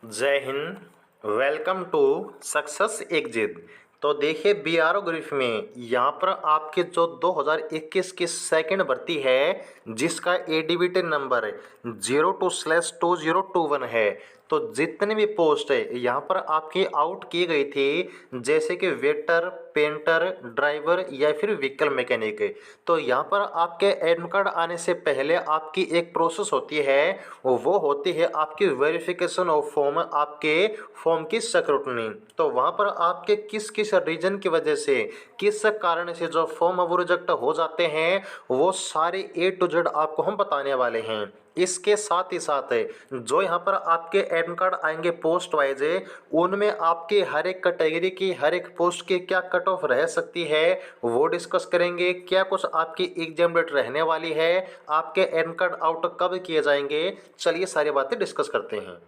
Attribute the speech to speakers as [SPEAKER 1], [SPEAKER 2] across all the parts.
[SPEAKER 1] जय हिंद। Welcome to success exit. तो देखिए बीआरओ ग्रीफ में यहाँ पर आपके जो 2021 की सेकंड भर्ती है जिसका एडीबीटी नंबर 02/2021 है। तो जितने भी पोस्ट है यहाँ पर आपकी आउट की गई थी जैसे कि वेटर, पेंटर, ड्राइवर या फिर व्हीकल मैकेनिक। तो यहाँ पर आपके एडमिट कार्ड आने से पहले आपकी एक प्रोसेस होती है, वो होती है आपकी वेरिफिकेशन ऑफ फॉर्म, आपके फॉर्म की स्क्रूटनी। तो वहाँ पर आपके किस किस रीजन की वजह से, किस कारण से जो फॉर्म वो रिजेक्ट हो जाते हैं, वो सारे A to Z आपको हम बताने वाले हैं। इसके साथ ही साथ जो यहाँ पर आपके एडमिट कार्ड आएंगे पोस्ट वाइज, उनमें आपके हर एक कैटेगरी की, हर एक पोस्ट की क्या कट ऑफ रह सकती है वो डिस्कस करेंगे। क्या कुछ आपकी एग्जाम डेट रहने वाली है, आपके एडमिट कार्ड आउट कब किए जाएंगे, चलिए सारी बातें डिस्कस करते हैं।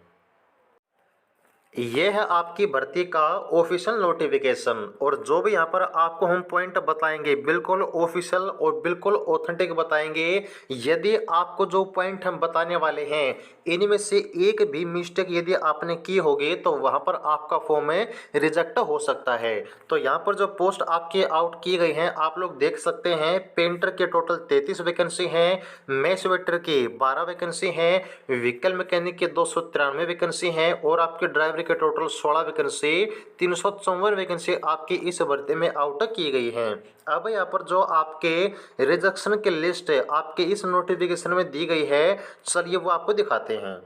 [SPEAKER 1] ये है आपकी भर्ती का ऑफिशियल नोटिफिकेशन, और जो भी यहाँ पर आपको हम पॉइंट बताएंगे बिल्कुल ऑफिशियल और बिल्कुल ऑथेंटिक बताएंगे। यदि आपको जो पॉइंट हम बताने वाले हैं इनमें से एक भी मिस्टेक यदि आपने की होगी तो वहाँ पर आपका फॉर्म रिजेक्ट हो सकता है। तो यहाँ पर जो पोस्ट आपकी आउट की गई हैं आप लोग देख सकते हैं। पेंटर के टोटल 33 वैकेंसी हैं, मैच वेटर की 12 वैकेंसी हैं, व्हीकल मैकेनिक के 293 वैकेंसी हैं, और आपके ड्राइवर के टोटल 16 वैकेंसी, 354 वैकेंसी आपकी इस भर्ती में आउट की गई हैं। अब यहाँ पर जो आपके रिजेक्शन की लिस्ट आपके इस नोटिफिकेशन में दी गई है, चलिए वो आपको दिखाते हैं।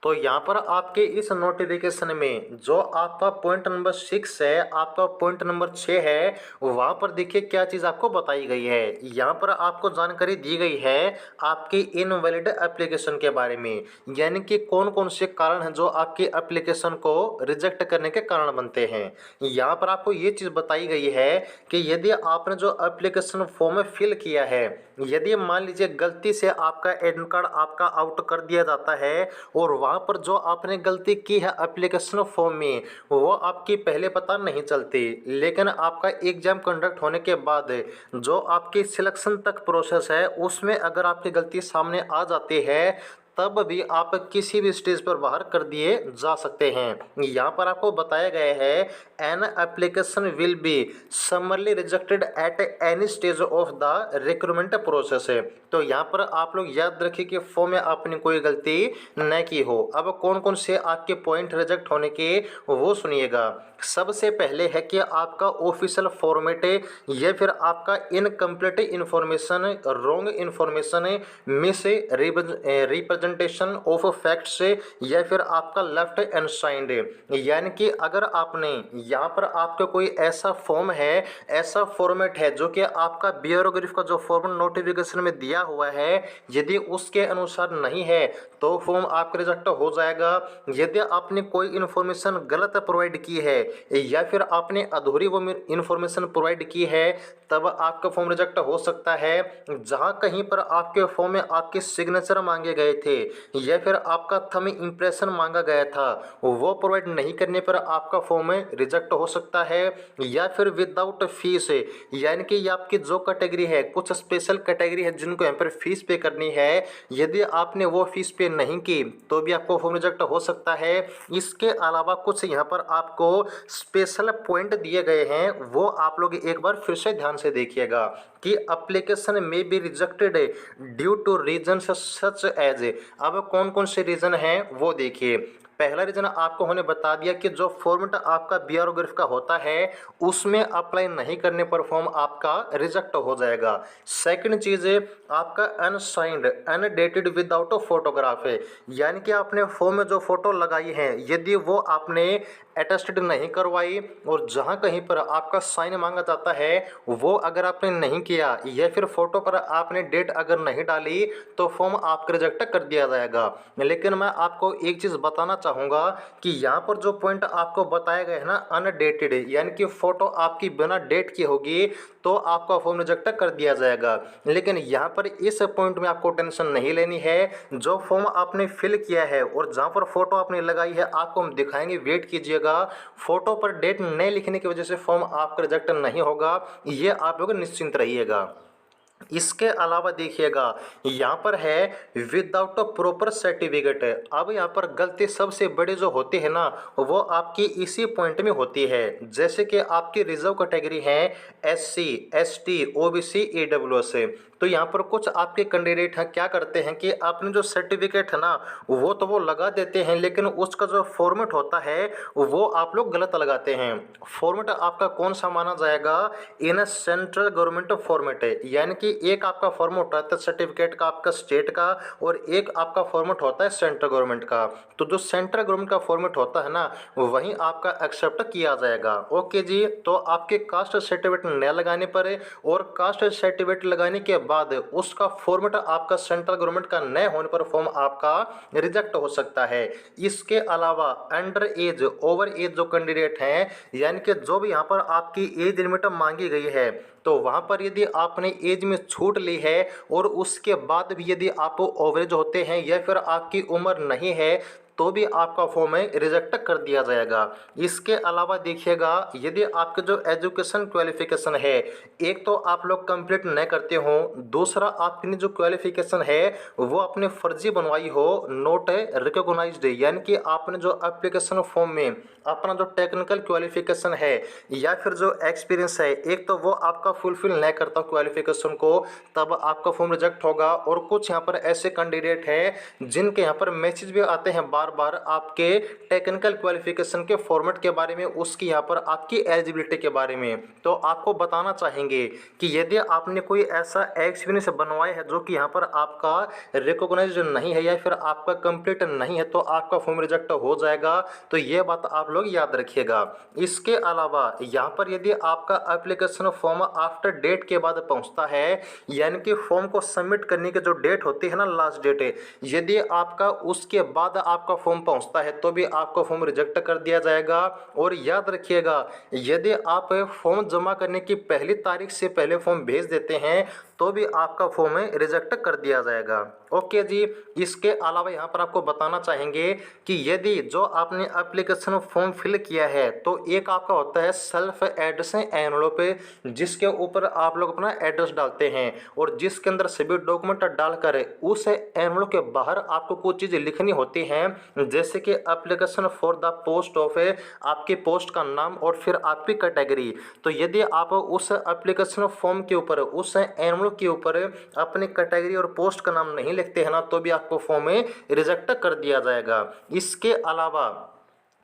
[SPEAKER 1] तो यहाँ पर आपके इस नोटिफिकेशन में जो आपका पॉइंट नंबर 6 है, आपका पॉइंट नंबर 6 है, वहाँ पर देखिए क्या चीज़ आपको बताई गई है। यहाँ पर आपको जानकारी दी गई है आपकी इनवैलिड एप्लीकेशन के बारे में, यानी कि कौन कौन से कारण हैं जो आपकी एप्लीकेशन को रिजेक्ट करने के कारण बनते हैं। यहाँ पर आपको ये चीज़ बताई गई है कि यदि आपने जो एप्लीकेशन फॉर्म फिल किया है, यदि मान लीजिए गलती से आपका एडमिट कार्ड आपका आउट कर दिया जाता है और वहाँ पर जो आपने गलती की है एप्लीकेशन फॉर्म में वो आपकी पहले पता नहीं चलती, लेकिन आपका एग्जाम कंडक्ट होने के बाद जो आपकी सिलेक्शन तक प्रोसेस है उसमें अगर आपकी गलती सामने आ जाती है तब भी आप किसी भी स्टेज पर बाहर कर दिए जा सकते हैं। यहाँ पर आपको बताया गया है an application will be समरली rejected at any stage of the recruitment process है। तो यहाँ पर आप लोग याद रखिए कि फॉर्म में आपने कोई गलती न की हो। अब कौन कौन से आपके पॉइंट रिजेक्ट होने के वो सुनिएगा। सबसे पहले है कि आपका ऑफिशियल फॉर्मेट या फिर आपका incomplete information, wrong information, miss representation of facts, या फिर आपका लेफ्ट अनसाइंड। यानी कि अगर आपने यहाँ पर आपका कोई ऐसा फॉर्म है, ऐसा फॉर्मेट है जो कि आपका ब्यूरोग्राफ का जो फॉर्म नोटिफिकेशन में दिया हुआ है यदि उसके अनुसार नहीं है तो फॉर्म आपका रिजेक्ट हो जाएगा। यदि आपने कोई इन्फॉर्मेशन गलत प्रोवाइड की है या फिर आपने अधूरी वो इन्फॉर्मेशन प्रोवाइड की है तब आपका फॉर्म रिजेक्ट हो सकता है। जहां कहीं पर आपके फॉर्म में आपके सिग्नेचर मांगे गए थे या फिर आपका थंब इम्प्रेशन मांगा गया था वो प्रोवाइड नहीं करने पर आपका फॉर्म रिजेक्ट हो सकता है। या फिर विदाउट फीस, यानी कि ये आपकी जो कैटेगरी है, कुछ स्पेशल कैटेगरी है जिनको यहाँ पर फीस पे करनी है, यदि आपने वो फीस पे नहीं की तो भी आपको फॉर्म रिजेक्ट हो सकता है। इसके अलावा कुछ यहाँ पर आपको स्पेशल पॉइंट दिए गए हैं, वो आप लोग एक बार फिर से ध्यान से देखिएगा कि एप्लीकेशन में be rejected due to reason such as. अब कौन कौन से रीजन हैं वो देखिए। पहला रीजन आपको हमने बता दिया कि जो फॉर्मेट आपका ब्यूरोग्राफ का होता है उसमें अप्लाई नहीं करने पर फॉर्म आपका रिजेक्ट हो जाएगा। सेकंड चीज़ है आपका अनसाइंड अनडेटेड विदाउट फोटोग्राफ है, यानी कि आपने फॉर्म में जो फोटो लगाई है यदि वो आपने अटेस्टेड नहीं करवाई और जहाँ कहीं पर आपका साइन मांगा जाता है वो अगर आपने नहीं किया या फिर फोटो पर आपने डेट अगर नहीं डाली तो फॉर्म आपका रिजेक्ट कर दिया जाएगा। लेकिन मैं आपको एक चीज़ बताना चाहूँगा कि यहाँ पर जो पॉइंट आपको बताया गया है ना अनडेटेड, यानी कि फ़ोटो आपकी बिना डेट की होगी तो आपका फॉर्म रिजेक्ट कर दिया जाएगा। लेकिन यहाँ पर इस पॉइंट में आपको टेंशन नहीं लेनी है। जो फॉर्म आपने फिल किया है और जहाँ पर फोटो आपने लगाई है आपको हम दिखाएंगे, वेट कीजिएगा। फोटो पर डेट नहीं लिखने की वजह से फॉर्म आपका रिजेक्ट नहीं होगा, ये आप लोग निश्चिंत रहिएगा। इसके अलावा देखिएगा यहाँ पर है विदाउट अ प्रॉपर सर्टिफिकेट। अब यहाँ पर गलती सबसे बड़ी जो होती है ना वो आपकी इसी पॉइंट में होती है। जैसे कि आपकी रिजर्व कैटेगरी है SC ST OBC EWS। तो यहाँ पर कुछ आपके कैंडिडेट हैं क्या करते हैं कि आपने जो सर्टिफिकेट है ना वो तो वो लगा देते हैं, लेकिन उसका जो फॉर्मेट होता है वो आप लोग गलत लगाते हैं। फॉर्मेट आपका कौन सा माना जाएगा? इन सेंट्रल गवर्नमेंट फॉर्मेट है, यानी कि एक आपका फॉर्मेट होता है सर्टिफिकेट का आपका स्टेट का, और एक आपका फॉर्मेट होता है सेंट्रल गवर्नमेंट का। तो जो सेंट्रल गवर्नमेंट का फॉर्मेट होता है ना वहीं आपका एक्सेप्ट किया जाएगा। ओके जी, तो आपके कास्ट सर्टिफिकेट न लगाने पर और कास्ट सर्टिफिकेट लगाने के बाद उसका फॉर्मेट आपका सेंट्रल गवर्नमेंट का न होने पर फॉर्म आपका रिजेक्ट हो सकता है। इसके अलावा अंडर एज ओवर एज जो कैंडिडेट हैं, यानी कि जो भी यहाँ पर आपकी एज लिमिट मांगी गई है, तो वहाँ पर यदि आपने एज में छूट ली है और उसके बाद भी यदि आप ओवरेज होते हैं या फिर आपकी उम्र नहीं है तो भी आपका फॉर्म है रिजेक्ट कर दिया जाएगा। इसके अलावा देखिएगा यदि आपके जो एजुकेशन क्वालिफिकेशन है, एक तो आप लोग कंप्लीट न करते हो, दूसरा आपकी जो क्वालिफिकेशन है वो अपने फर्जी बनवाई हो, नोट रिकॉग्नाइज्ड, यानी कि आपने जो एप्लीकेशन फॉर्म में अपना जो टेक्निकल क्वालिफिकेशन है या फिर जो एक्सपीरियंस है एक तो वो आपका फुलफिल नहीं करता क्वालिफिकेशन को, तब आपका फॉर्म रिजेक्ट होगा। और कुछ यहाँ पर ऐसे कैंडिडेट हैं जिनके यहाँ पर मैसेज भी आते हैं बार बार आपके टेक्निकल क्वालिफिकेशन के फॉर्मेट के बारे में, उसकी यहाँ पर आपकी एलिजिबिलिटी के बारे में। तो आपको बताना चाहेंगे कि यदि आपने कोई ऐसा एक्सपीरियंस बनवाया है जो कि यहाँ पर आपका रिकॉग्नाइज नहीं है या फिर आपका कंप्लीट नहीं है तो आपका फॉर्म रिजेक्ट हो जाएगा। तो ये बात आप लोग याद रखिएगा। इसके अलावा यहाँ पर यदि आपका एप्लीकेशन फॉर्म आफ्टर डेट के बाद पहुँचता है, यानी कि फॉर्म को सबमिट करने की जो डेट होती है ना लास्ट डेट, यदि आपका उसके बाद आपका फॉर्म पहुँचता है तो भी आपका फॉर्म रिजेक्ट कर दिया जाएगा। और याद रखिएगा यदि आप फॉर्म जमा करने की पहली तारीख से पहले फॉर्म भेज देते हैं तो भी आपका फॉर्म रिजेक्ट कर दिया जाएगा। ओके जी, इसके अलावा यहाँ पर आपको बताना चाहेंगे कि यदि जो आपने एप्लीकेशन फॉर्म फिल किया है तो एक आपका होता है सेल्फ एड्रेस एनवलप जिसके ऊपर आप लोग अपना एड्रेस डालते हैं और जिसके अंदर सभी डॉक्यूमेंट डालकर उस एनवलप के बाहर आपको कुछ चीज़ लिखनी होती हैं, जैसे कि application for the post of आपकी पोस्ट का नाम और फिर आपकी कैटेगरी। तो यदि आप उस एप्लीकेशन फॉर्म के ऊपर उस एनवलप के ऊपर अपनी कैटेगरी और पोस्ट का नाम नहीं लिखते हैं ना तो भी आपको फॉर्म में रिजेक्ट कर दिया जाएगा। इसके अलावा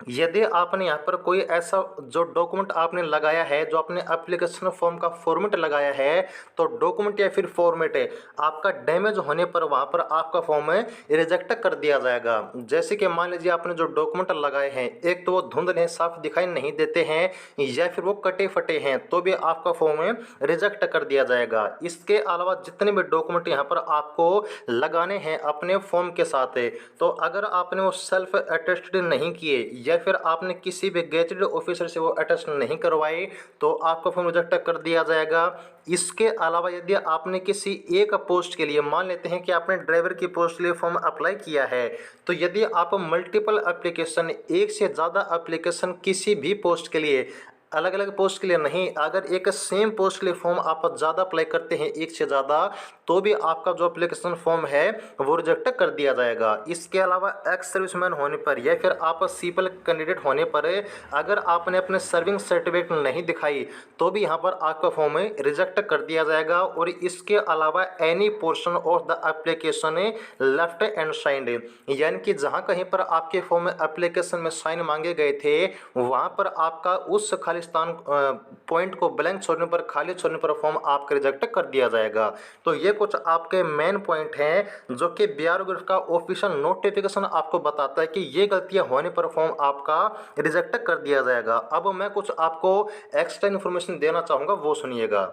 [SPEAKER 1] यदि आपने यहाँ पर कोई ऐसा जो डॉक्यूमेंट आपने लगाया है जो अपने एप्लीकेशन फॉर्म का फॉर्मेट लगाया है, तो डॉक्यूमेंट या फिर फॉर्मेट है आपका डैमेज होने पर वहाँ पर आपका फॉर्म है रिजेक्ट कर दिया जाएगा। जैसे कि मान लीजिए आपने जो डॉक्यूमेंट लगाए हैं एक तो वो धुंधले साफ दिखाई नहीं देते हैं या फिर वो कटे फटे हैं तो भी आपका फॉर्म है रिजेक्ट कर दिया जाएगा। इसके अलावा जितने भी डॉक्यूमेंट यहाँ पर आपको लगाने हैं अपने फॉर्म के साथ तो अगर आपने वो सेल्फ अटेस्टेड नहीं किए या फिर आपने किसी भी गेजेटेड ऑफिसर से वो अटेस्ट नहीं करवाए तो आपका फॉर्म रिजेक्ट कर दिया जाएगा। इसके अलावा यदि आपने किसी एक पोस्ट के लिए, मान लेते हैं कि आपने ड्राइवर की पोस्ट के लिए फॉर्म अप्लाई किया है, तो यदि आप मल्टीपल एप्लीकेशन, एक से ज़्यादा एप्लीकेशन किसी भी पोस्ट के लिए, अलग अलग पोस्ट के लिए नहीं, अगर एक सेम पोस्ट के लिए फॉर्म आप ज़्यादा अप्लाई करते हैं एक से ज़्यादा तो भी आपका जो एप्लीकेशन फॉर्म है वो रिजेक्ट कर दिया जाएगा। इसके अलावा एक्स सर्विसमैन होने पर या फिर आप सिविल कैंडिडेट होने पर अगर आपने अपने सर्विंग सर्टिफिकेट नहीं दिखाई तो भी यहाँ पर आपका फॉर्म रिजेक्ट कर दिया जाएगा। और इसके अलावा any portion of the application left and signed, यानी कि जहाँ कहीं पर आपके फॉर्म में एप्लीकेशन में साइन मांगे गए थे वहाँ पर आपका उस खाली स्थान पॉइंट को ब्लैंक छोड़ने पर, खाली छोड़ने पर फॉर्म आपका रिजेक्ट कर दिया जाएगा। तो ये कुछ आपके मेन पॉइंट हैं जो कि बीआरओ का ऑफिशियल नोटिफिकेशन आपको बताता है कि ये गलतियां होने पर फॉर्म आपका रिजेक्ट कर दिया जाएगा। अब मैं कुछ आपको एक्स्ट्रा इन्फॉर्मेशन देना चाहूँगा, वो सुनिएगा।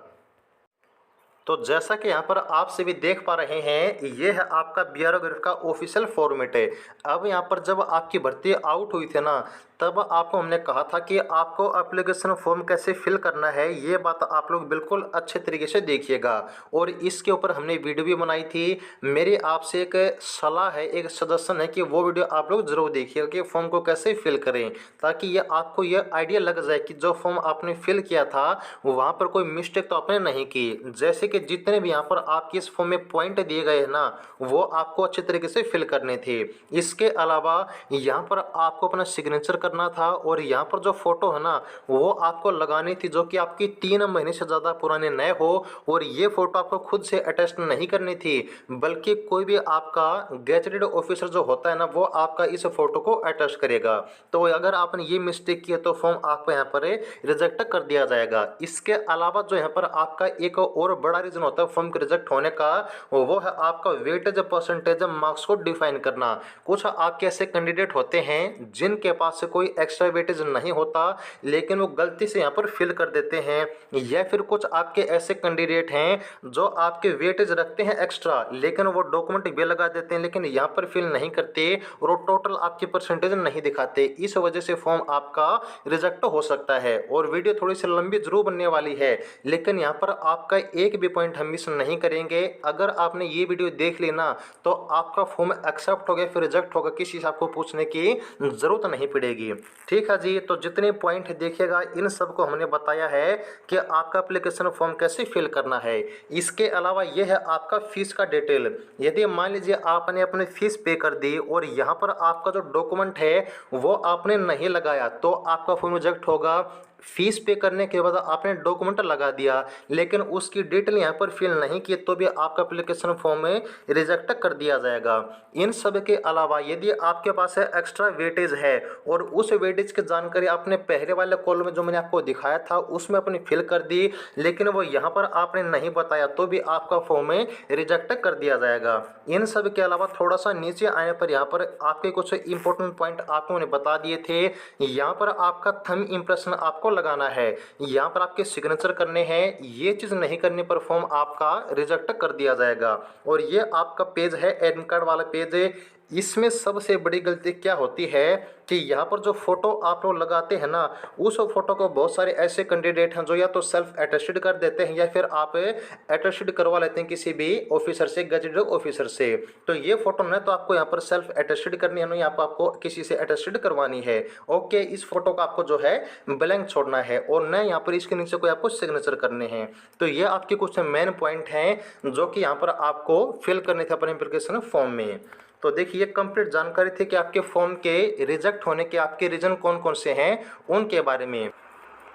[SPEAKER 1] तो जैसा कि यहाँ पर आप सभी देख पा रहे हैं ये है आपका बीआरओ का ऑफिशियल फॉर्मेट है। अब यहाँ पर जब आपकी भर्ती आउट हुई थी ना तब आपको हमने कहा था कि आपको एप्लीकेशन फॉर्म कैसे फिल करना है, ये बात आप लोग बिल्कुल अच्छे तरीके से देखिएगा। और इसके ऊपर हमने वीडियो भी बनाई थी। मेरी आपसे एक सलाह है, एक सजेशन है कि वो वीडियो आप लोग ज़रूर देखिएगा कि फॉर्म को कैसे फिल करें, ताकि ये आपको ये आइडिया लग जाए कि जो फॉर्म आपने फिल किया था वहाँ पर कोई मिस्टेक तो आपने नहीं की। जैसे कि जितने भी यहाँ पर आपके इस फॉर्म में पॉइंट दिए गए हैं ना, वो आपको अच्छे तरीके से फिल करने थे। इसके अलावा यहाँ पर आपको अपना सिग्नेचर करना था, और यहाँ पर जो फोटो है ना वो आपको लगानी थी जो कि आपकी 3 महीने से ज़्यादा पुराने नए हो। और ये फोटो आपको खुद से अटैच नहीं करनी थी, बल्कि कोई भी आपका गैजेटेड ऑफिसर जो होता है ना वो आपका इस फोटो को अटैच करेगा। तो अगर आपने ये मिस्टेक किया तो फॉर्म आपको यहाँ पर रिजेक्ट कर दिया जाएगा। इसके अलावा जो यहाँ पर आपका एक और बड़ा रीजन होता है फॉर्म के रिजेक्ट होने का, वो है आपका वेटेज परसेंटेज मार्क्स को डिफाइन करना। कुछ आपके ऐसे कैंडिडेट होते हैं जिनके पास से कोई एक्स्ट्रा वेटेज नहीं होता, लेकिन वो गलती से यहाँ पर फिल कर देते हैं। या फिर कुछ आपके ऐसे कैंडिडेट हैं जो आपके वेटेज रखते हैं एक्स्ट्रा, लेकिन वो डॉक्यूमेंट भी लगा देते हैं लेकिन यहाँ पर फिल नहीं करते, और वो टोटल आपकी परसेंटेज नहीं दिखाते। इस वजह से फॉर्म आपका रिजेक्ट हो सकता है। और वीडियो थोड़ी सी लंबी जरूर बनने वाली है, लेकिन यहाँ पर आपका एक भी पॉइंट हम मिस नहीं करेंगे। अगर आपने ये वीडियो देख ली ना तो आपका फॉर्म एक्सेप्ट हो गया फिर रिजेक्ट होगा, किसी से आपको पूछने की जरूरत नहीं पड़ेगी। ठीक है जी, तो जितने पॉइंट देखिएगा इन सबको हमने बताया है कि आपका एप्लीकेशन फॉर्म कैसे फिल करना है। इसके अलावा यह है आपका फीस का डिटेल। यदि मान लीजिए आपने अपनी फीस पे कर दी और यहाँ पर आपका जो डॉक्यूमेंट है वो आपने नहीं लगाया तो आपका फॉर्म रिजेक्ट होगा। फीस पे करने के बाद आपने डॉक्यूमेंट लगा दिया लेकिन उसकी डिटेल यहाँ पर फिल नहीं की तो भी आपका एप्लीकेशन फॉर्म में रिजेक्ट कर दिया जाएगा। इन सब के अलावा यदि आपके पास है एक्स्ट्रा वेटेज है और उस वेटेज की जानकारी आपने पहले वाले कॉल में जो मैंने आपको दिखाया था उसमें अपनी फिल कर दी, लेकिन वो यहाँ पर आपने नहीं बताया तो भी आपका फॉर्म में रिजेक्ट कर दिया जाएगा। इन सब के अलावा थोड़ा सा नीचे आने पर यहाँ पर आपके कुछ इंपॉर्टेंट पॉइंट आपको मैंने बता दिए थे। यहाँ पर आपका थंब इम्प्रेशन आपको लगाना है, यहाँ पर आपके सिग्नेचर करने हैं। ये चीज़ नहीं करने पर फॉर्म आपका रिजेक्ट कर दिया जाएगा। और ये आपका पेज है एडमिट कार्ड वाला पेज है। इसमें सबसे बड़ी गलती क्या होती है कि यहाँ पर जो फोटो आप लोग लगाते हैं ना उस फोटो को बहुत सारे ऐसे कैंडिडेट हैं जो या तो सेल्फ अटेस्टेड कर देते हैं या फिर आप अटेस्टेड करवा लेते हैं किसी भी ऑफिसर से, गजेटेड ऑफिसर से। तो ये फोटो ना तो आपको यहाँ पर सेल्फ अटेस्टेड करनी है, ना यहाँ पर आपको किसी से अटेस्टेड करवानी है। ओके, इस फोटो का आपको जो है ब्लैंक छोड़ना है और न यहाँ पर इसके नीचे कोई आपको सिग्नेचर करने हैं। तो ये आपके कुछ मेन पॉइंट हैं जो कि यहाँ पर आपको फिल करने थे अपने एप्लीकेशन फॉर्म में। तो देखिए कंप्लीट जानकारी थी कि आपके फॉर्म के रिजेक्ट होने के आपके रीजन कौन कौन से हैं उनके बारे में।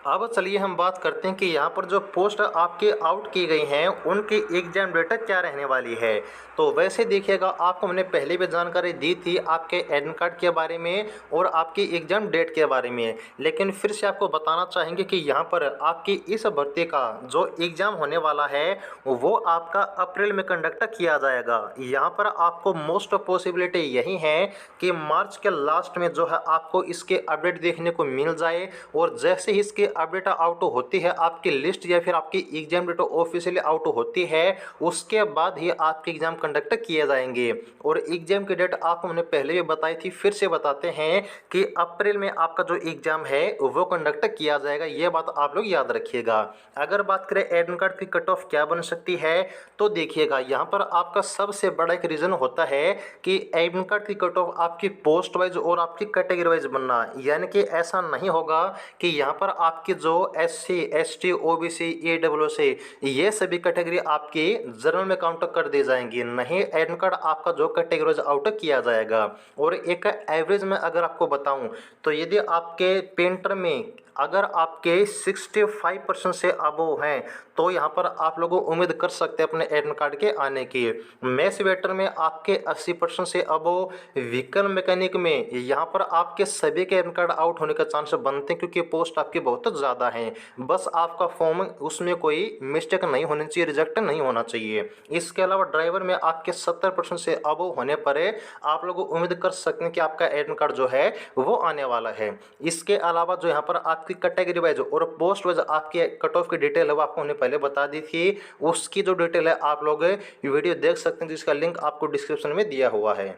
[SPEAKER 1] अब चलिए हम बात करते हैं कि यहाँ पर जो पोस्ट आपके आउट की गई हैं उनकी एग्जाम डेट क्या रहने वाली है। तो वैसे देखिएगा आपको मैंने पहले भी जानकारी दी थी आपके एडमिट कार्ड के बारे में और आपकी एग्जाम डेट के बारे में, लेकिन फिर से आपको बताना चाहेंगे कि यहाँ पर आपकी इस भर्ती का जो एग्ज़ाम होने वाला है वो आपका अप्रैल में कंडक्ट किया जाएगा। यहाँ पर आपको मोस्ट पॉसिबिलिटी यही है कि मार्च के लास्ट में जो है आपको इसके अपडेट देखने को मिल जाए, और जैसे ही इसके अपडेट आउट होती है आपकी लिस्ट या फिर आपकी एग्जाम डेट ऑफिशियली आउट होती है उसके बाद ही आपके एग्जाम कंडक्ट किए जाएंगे। और एग्जाम की डेट आपको मैंने पहले भी बताई थी, फिर से बताते हैं कि अप्रैल में आपका जो एग्जाम है वो कंडक्ट किया जाएगा। ये बात आप लोग याद रखिएगा। अगर बात करें एडमिट कार्ड की कट ऑफ क्या बन सकती है तो देखिएगा यहाँ पर आपका सबसे बड़ा एक रीज़न होता है कि एडमिट कार्ड की कट ऑफ आपकी पोस्ट वाइज और आपकी कैटेगरी वाइज बनना, यानी कि ऐसा नहीं होगा कि यहाँ पर आपकी जो SC ST OBC EWS ये सभी कैटेगरी आपकी जनरल में काउंट कर दी जाएंगी। नहीं, एडमिट कार्ड आपका जो कैटेगरी आउट किया जाएगा। और एक एवरेज में अगर आपको बताऊं तो यदि आपके पेंटर में अगर आपके 65% से अबव हैं तो यहाँ पर आप लोग उम्मीद कर सकते हैं अपने एडमिट कार्ड के आने की। मैथ्स वेटर में आपके 80% से अबव, व्हीकल मैकेनिक में यहाँ पर आपके सभी के एडमिट कार्ड आउट होने का चांस बनते हैं क्योंकि पोस्ट आपकी बहुत ज़्यादा हैं। बस आपका फॉर्म उसमें कोई मिस्टेक नहीं होनी चाहिए, रिजेक्ट नहीं होना चाहिए। इसके अलावा ड्राइवर में आपके 70% से अबव होने पर आप लोग उम्मीद कर सकते हैं कि आपका एडमिट कार्ड जो है वो आने वाला है। इसके अलावा जो यहाँ पर आपकी कैटेगरी वाइज और पोस्ट वाइज आपकी कट ऑफ की डिटेल है वो आपको हमने पहले बता दी थी। उसकी जो डिटेल है आप लोग वीडियो देख सकते हैं जिसका लिंक आपको डिस्क्रिप्शन में दिया हुआ है।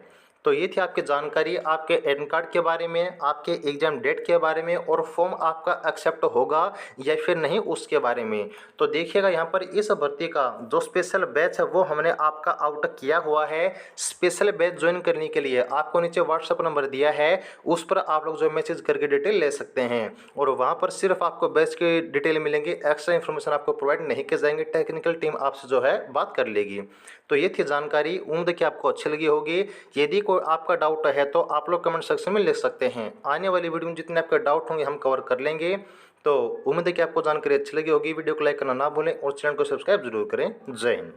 [SPEAKER 1] तो ये थी आपकी जानकारी आपके एडमिट कार्ड के बारे में, आपके एग्जाम डेट के बारे में और फॉर्म आपका एक्सेप्ट होगा या फिर नहीं उसके बारे में। तो देखिएगा यहाँ पर इस भर्ती का जो स्पेशल बैच है वो हमने आपका आउट किया हुआ है। स्पेशल बैच ज्वाइन करने के लिए आपको नीचे व्हाट्सएप नंबर दिया है, उस पर आप लोग जो मैसेज करके डिटेल ले सकते हैं और वहाँ पर सिर्फ आपको बैच की डिटेल मिलेंगी, एक्स्ट्रा इन्फॉर्मेशन आपको प्रोवाइड नहीं किए जाएंगे। टेक्निकल टीम आपसे जो है बात कर लेगी। तो ये थी जानकारी, उम्मीद कि आपको अच्छी लगी होगी। यदि कोई आपका डाउट है तो आप लोग कमेंट सेक्शन में लिख सकते हैं। आने वाली वीडियो में जितने आपके डाउट होंगे हम कवर कर लेंगे। तो उम्मीद है कि आपको जानकारी अच्छी लगी होगी। वीडियो को लाइक करना ना भूलें और चैनल को सब्सक्राइब जरूर करें। जय हिंद।